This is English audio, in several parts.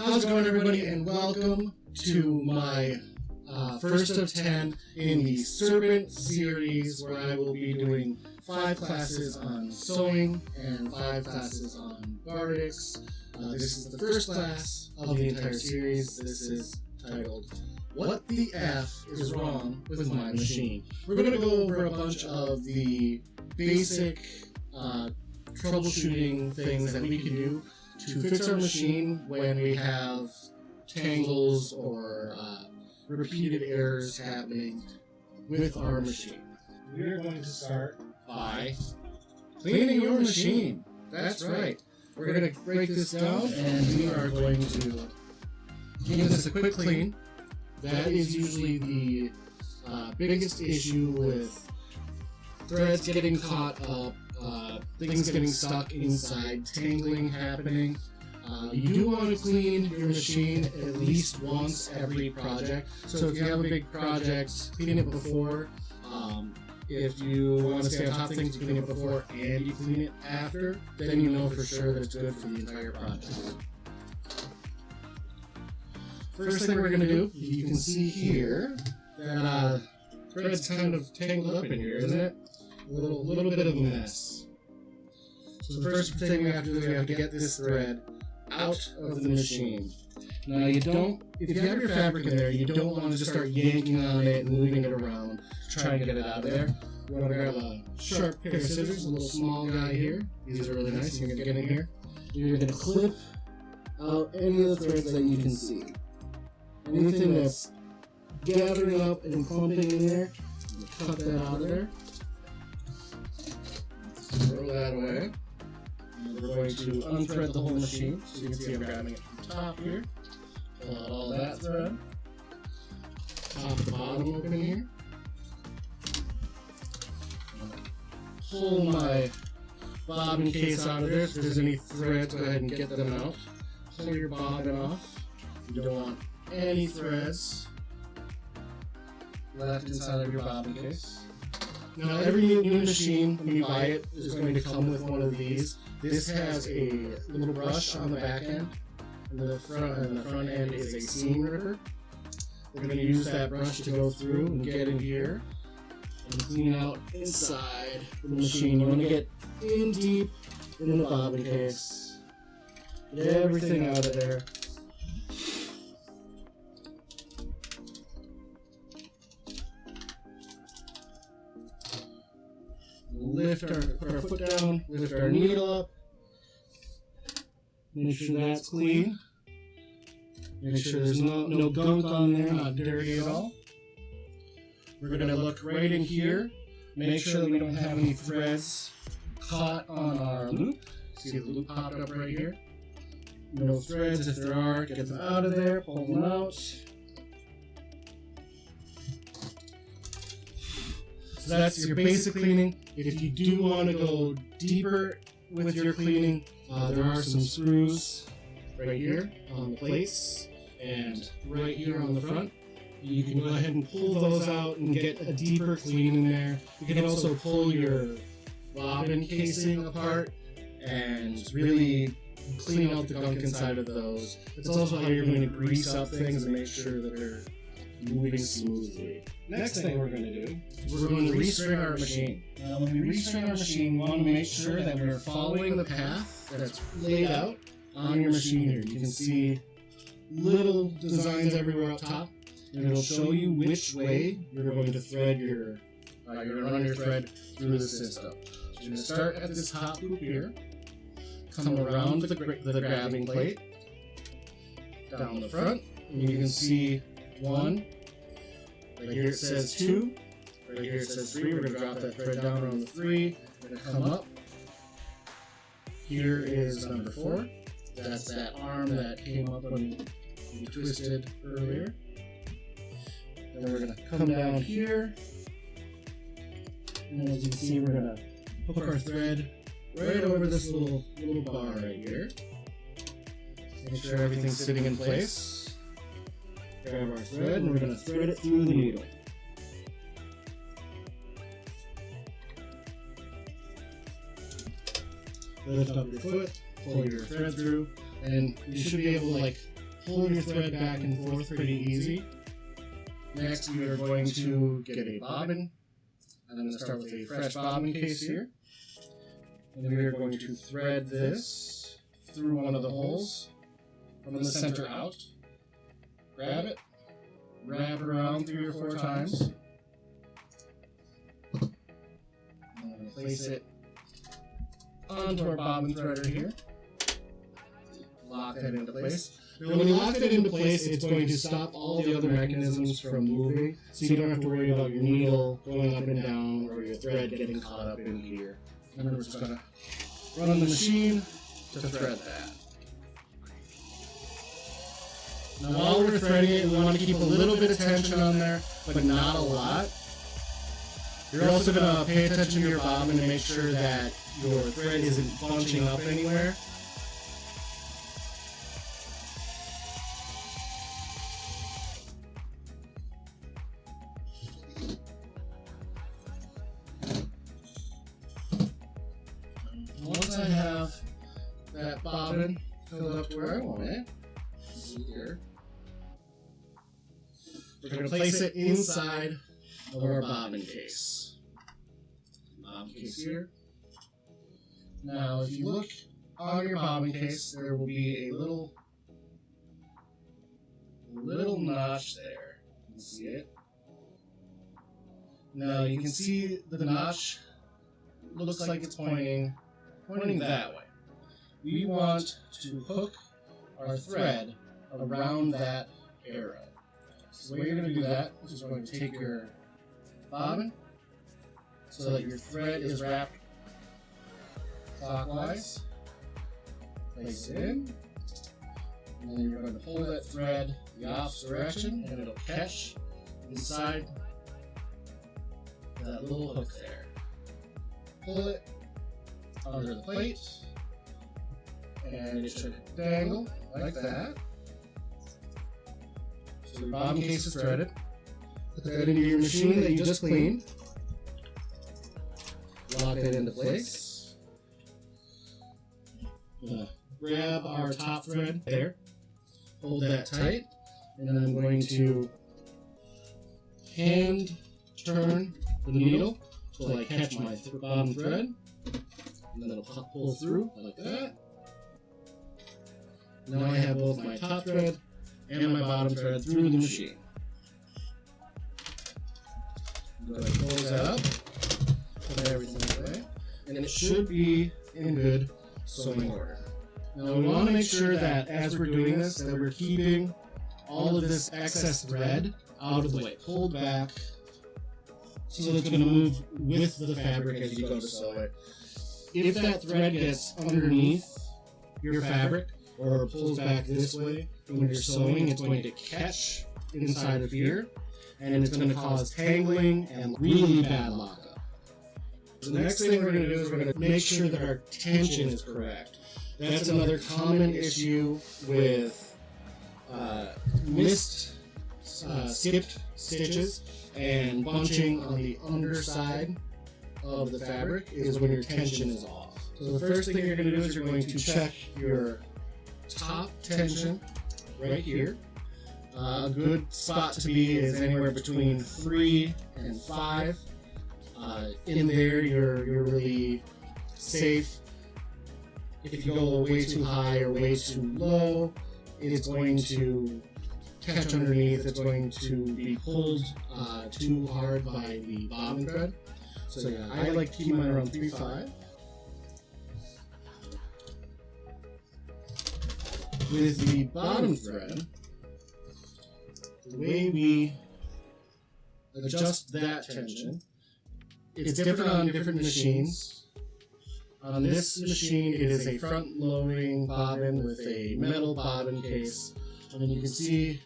How's it going, everybody, and welcome to my first of 10 in the Serpent series, where I will be doing 5 classes on sewing and 5 classes on bardics. This is the first class of the entire series. This is titled, What the F is Wrong with My Machine? We're going to go over a bunch of the basic troubleshooting things that we can do to fix our machine when we have tangles or repeated errors happening with our machine. We are going to start by cleaning your machine. That's right. We're going to break this down and we are going to give this a quick clean. That is usually the biggest issue with threads getting caught up, things getting stuck inside, tangling happening. You do want to clean your machine at least once every project. So if you have a big project, clean it before. If you want to stay on top of things, you clean it before and you clean it after. Then you know for sure that it's good for the entire project. First thing we're going to do, you can see here that thread's kind of tangled up in here, isn't it? A little bit of a mess. So the first thing we have to do is we have to get this thread out of the machine. Now if you have your fabric in there, you don't want to just start yanking on it and moving it around to try and get it out of there. You want to grab a sharp pair of scissors, a little small guy here. These are really nice. You're going to get in here. You're going to clip out any of the threads that you can see. Anything that's gathering up and clumping in there, cut that out of there. Throw that away. And we're going to unthread the whole machine. So you can see I'm grabbing it from the top here. Pull out all that thread. Top the bottom open here. Pull my bobbin case out of there. If there's any threads, go ahead and get them out. Pull your bobbin off. You don't want any threads left inside of your bobbin case. Now every new machine, when you buy it, is going to come with one of these. This has a little brush on the back end, and the front end is a seam ripper. We're going to use that brush to go through and get in here and clean out inside the machine. You want to get in deep in the bobbin case. Get everything out of there. Lift our foot down, lift our needle up, make sure that's clean, make sure there's no gunk on there, not dirty at all. We're going to look right in here, make sure that we don't have any threads caught on our loop. See the loop popped up right here? No threads. If there are, get them out of there, pull them out. So that's your basic cleaning. If you do want to go deeper with your cleaning, there are some screws right here on the plates and right here on the front. You can go ahead and pull those out and get a deeper clean in there. You can also pull your bobbin casing apart and really clean out the gunk inside of those. It's also how you're going to grease up things and make sure that they're moving smoothly. Next thing we're going to do is we're going to restring our machine. Now when we restring our machine, we want to make sure that we're following the path that's laid out on your machine here. You can see little designs everywhere up top, and it'll show you which way you're going to thread you're going to run your thread through the system. So you're going to start at this top loop here, come around the grabbing plate, down the front, and you can see 1, right here it says 2, right here it says 3. We're going to drop that thread down around the 3, we're going to come up. Here is number 4. That's that arm that came up when we twisted earlier. Then we're going to come down here, and as you can see, we're going to hook our thread right over this little bar right here. Make sure everything's sitting in place. Grab our thread, and we're going to thread it through the needle. Lift up your foot, pull your thread through, and you should be able to pull your thread back and forth pretty easy. Next, we are going to get a bobbin. I'm going to start with a fresh bobbin case here. And we are going to thread this through one of the holes from the center out. Grab it, wrap it around 3 or 4 times. And place it onto our bobbin threader here. Lock that into place. Now, when you lock that into place, it's going to stop all the other mechanisms from moving, so you don't have to worry about your needle going up and down or your thread getting caught up in here. And then we're just going to run the machine to thread that. Now, while we're threading it, we want to keep a little bit of tension on there, but not a lot. You're also going to pay attention to your bobbin to make sure that your thread isn't bunching up anywhere. Once I have that bobbin filled up to where I want it, see here, we're going to place it inside of our bobbin case. Bobbin case here. Now, if you look on your bobbin case, there will be a little notch there. You can see it. Now, you can see the notch looks like it's pointing that way. We want to hook our thread around that arrow. So the way you're going to do that is you're going to take your bobbin so that your thread is wrapped clockwise. Place it in, and then you're going to pull that thread the opposite direction, and it'll catch inside that little hook there. Pull it under the plate, and it should dangle like that. So your bobbin case is threaded. Put that into your machine that you just cleaned. Lock that into place. Grab our top thread there. Hold that tight, and then I'm going to hand turn the needle until I catch my bottom thread. And then it'll pull through like that. Now I have both my top thread and my bottom thread through the machine. I'm going to close that up, put everything away, and it should be in good sewing order. Now we want to make sure that as we're doing this, that we're keeping all of this excess thread out of the way, pulled back, so that it's going to move with the fabric as you go to sew it. If that thread gets underneath your fabric or pulls back this way when you're sewing, it's going to catch inside of here, and it's going to cause tangling and really bad lockup. The next thing we're going to do is we're going to make sure that our tension is correct. That's another common issue with skipped stitches and bunching on the underside of the fabric is when your tension is off. So the first thing you're going to do is you're going to check your top tension right here. A good spot to be is anywhere between 3 and 5. In there, you're really safe. If you go way too high or way too low, it's going to catch underneath. It's going to be pulled too hard by the bobbin thread. So yeah, I like to keep mine around 3-5. With the bottom thread, the way we adjust that tension, it's different on different machines. On this machine, it is a front-loading bobbin with a metal bobbin case. And then you can see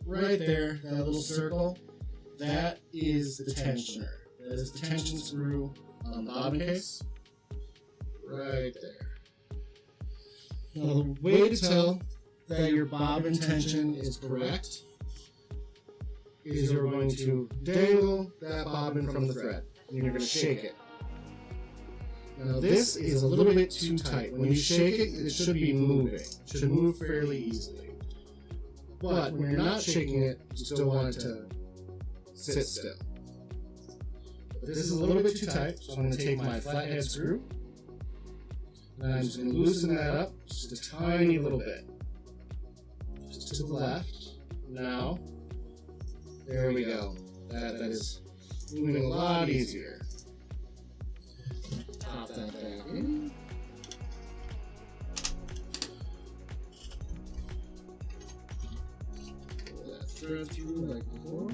right there, that little circle, that is the tensioner. That is the tension screw on the bobbin case. Right there. Now, the way to tell that your bobbin tension is correct is you're going to dangle that bobbin from the thread, and you're going to shake it. Now this is a little bit too tight. When you shake it, it should be moving. It should move fairly easily. But when you're not shaking it, you still want it to sit still. But this is a little bit too tight, so I'm going to take my flathead screw, and I'm just going to loosen that up just a tiny little bit. Just to the left. Now, there we go. That is moving a lot easier. Pop that back in. Pull that thread through like before.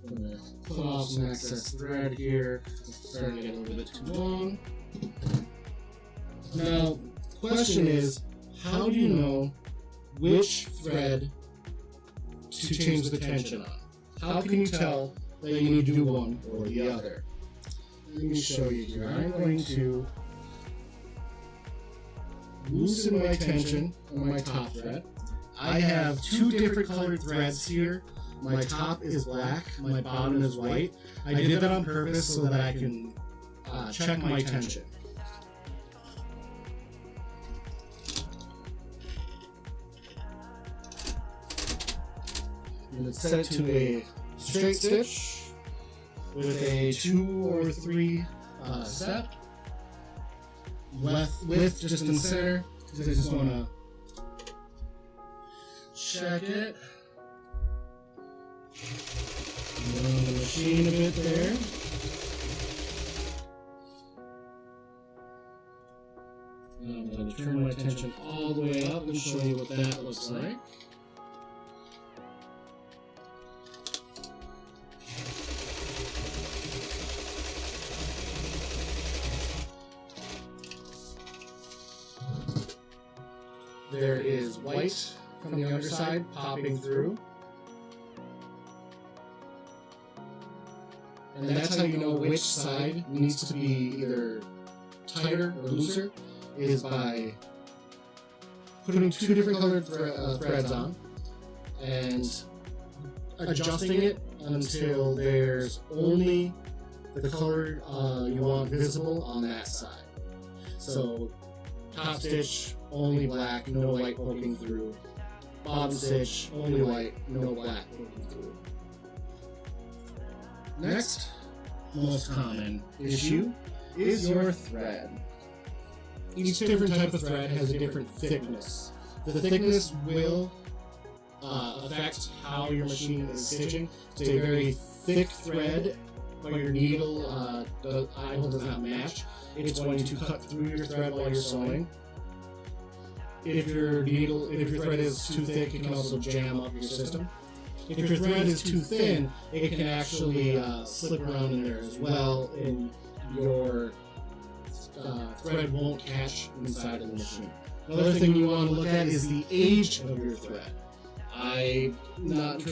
I'm going to cut off some excess thread here. It's starting to get a little bit too long. Now, the question is, how do you know which thread to change the tension on? How can you tell that you need to do one or the other? Let me show you here. I'm going to loosen my tension on my top thread. I have two different colored threads here. My top is black, my bottom is white. I did that on purpose so that I can check my tension. I'm going to set it to a straight stitch with a 2 or 3 step. Width just in the center, because I just want to check it. On the machine a bit there. And I'm going to turn my tension all the way up and show you what that looks like. There is white from the underside popping through. And that's how you know which side needs to be either tighter or looser, is by putting two different colored threads on and adjusting it until there's only the color you want visible on that side. So top stitch, only black, no white poking through. Bottom stitch, only white, no black poking through. Next, most common issue is your thread. Each different type of thread has a different thickness. The thickness will affect how your machine is stitching. It's a very thick thread, but your needle the eyehole does not match. It's going to cut through your thread while you're sewing. If your thread is too thick, it can also jam up your system. If your thread is too thin, it can actually slip around in there as well, and your thread won't catch inside of the machine. Another thing you want to look at is the age of your thread. I'm not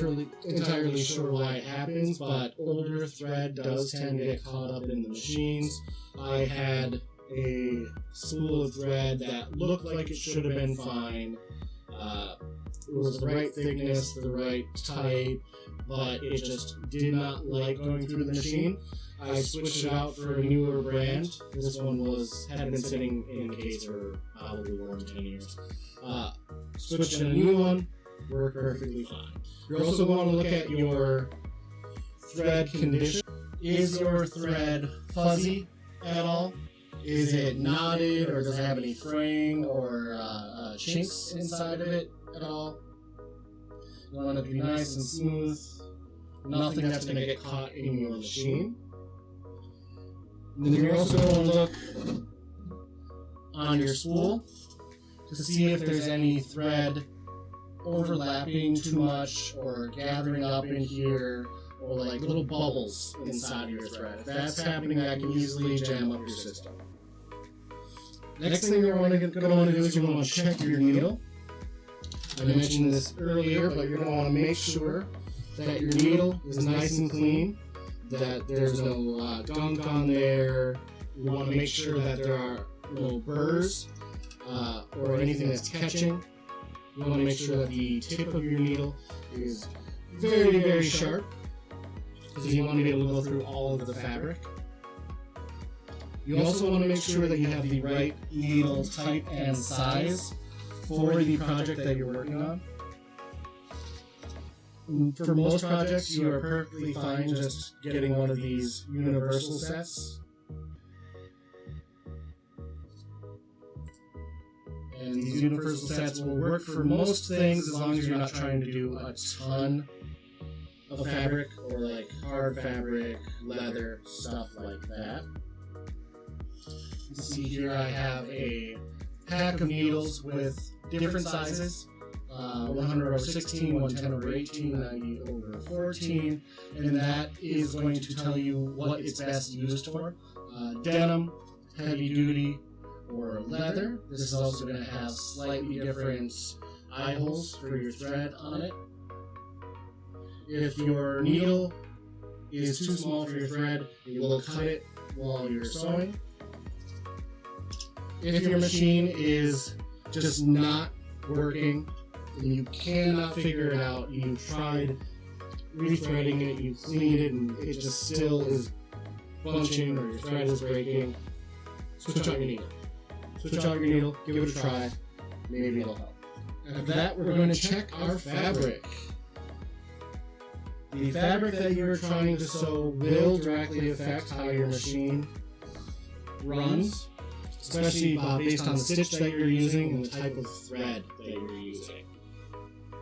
entirely sure why it happens, but older thread does tend to get caught up in the machines. I had a spool of thread that looked like it should have been fine. It was the right thickness, the right type, but it just did not like going through the machine. I switched it out for a newer brand. This one had been sitting in the case for probably more than 10 years. Switched to a new one, worked perfectly fine. You're also going to look at your thread condition. Is your thread fuzzy at all? Is it knotted, or does it have any fraying or chinks inside of it at all? You want it to be nice and smooth, nothing that's going to get caught in your machine. And then you're also going to look on your spool to see if there's any thread overlapping too much or gathering up in here, or like little bubbles inside of your thread. If that's happening, that can easily jam up your system. Next thing you're going to do is you're going to check your needle. I mentioned this earlier, but you're going to want to make sure that your needle is nice and clean, that there's no gunk on there. You want to make sure that there are no burrs or anything that's catching. You want to make sure that the tip of your needle is very, very sharp, because you want to be able to go through all of the fabric. You also want to make sure that you have the right needle type and size for the project that you're working on. For most projects, you are perfectly fine just getting one of these universal sets. And these universal sets will work for most things as long as you're not trying to do a ton of fabric or like hard fabric, leather, stuff like that. You can see here I have a pack of needles with different sizes. 100 over 16, 110 over 18, 90 over 14, and that is going to tell you what it's best used for. Denim, heavy duty, or leather. This is also going to have slightly different eye holes for your thread on it. If your needle is too small for your thread, it will cut it while you're sewing. If your machine is just not working, and you cannot figure it out, you've tried rethreading it, you cleaned it, and it just still is bunching or your thread is breaking, switch out your needle. Switch out your needle, give it a try, maybe it'll help. After that, we're going to check our fabric. The fabric that you're trying to sew will directly affect how your machine runs, especially based on the stitch that you're using and the type of thread that you're using.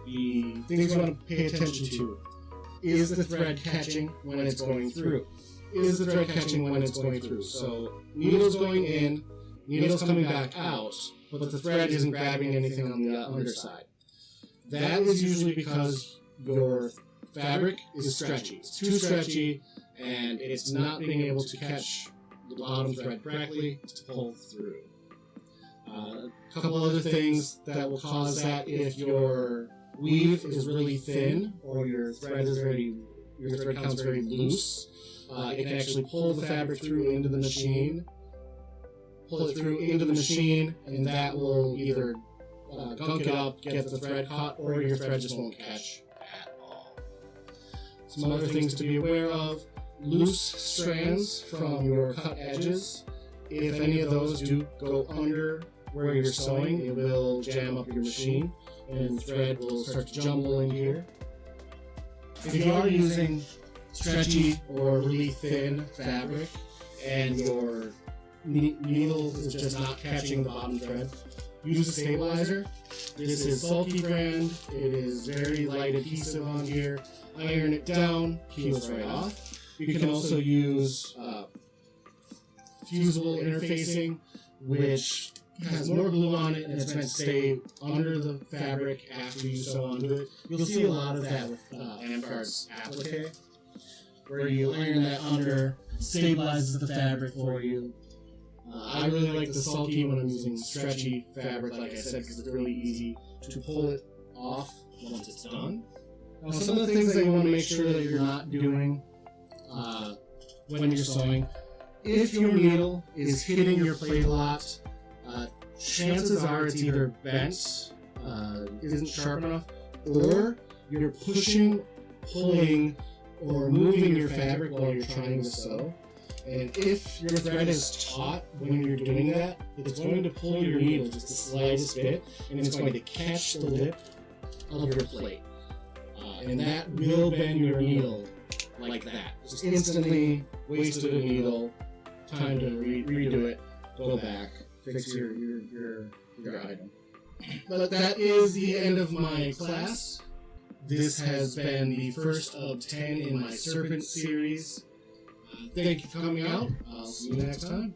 The things you want to pay attention to: is the thread catching when it's going through? Is the thread catching when it's going through? So needle's going in, needle's coming back out, but the thread isn't grabbing anything on the underside. That is usually because your fabric is stretchy. It's too stretchy, and it's not being able to catch the bottom thread correctly to pull through. A couple other things that will cause that: if your weave is really thin or your thread count's very loose, it can actually pull the fabric through into the machine, and that will either gunk it up, get the thread caught, or your thread just won't catch at all. Some other things to be aware of: loose strands from your cut edges. If any of those do go under where you're sewing, it will jam up your machine and thread will start to jumble in here. If you are using stretchy or really thin fabric and your needle is just not catching the bottom thread, use a stabilizer. This is Sulky brand. It is very light adhesive on here. Iron it down, peels right off. You can also use fusible interfacing, which has more glue on it and it's meant to stay under the fabric after you sew onto it. You'll see a lot of that with Amtgard's Applique, where you iron that under, stabilizes the fabric for you. I really like the Sulky when I'm using stretchy fabric, like I said, because it's really easy to pull it off once it's done. Now, some of the things that you want to make sure that you're not doing when you're sewing: if your needle is hitting your plate a lot, chances are it's either bent, isn't sharp enough, or you're pushing, pulling, or moving your fabric while you're trying to sew. And if your thread is taut when you're doing that, it's going to pull your needle just the slightest bit, and it's going to catch the lip of your plate. And that will bend your needle like that. Just instantly wasted a needle, time to redo it, go back, fix your item. But that is the end of my class. This has been the first of 10 in my Serpent series. Thank you for coming out. I'll see you next time.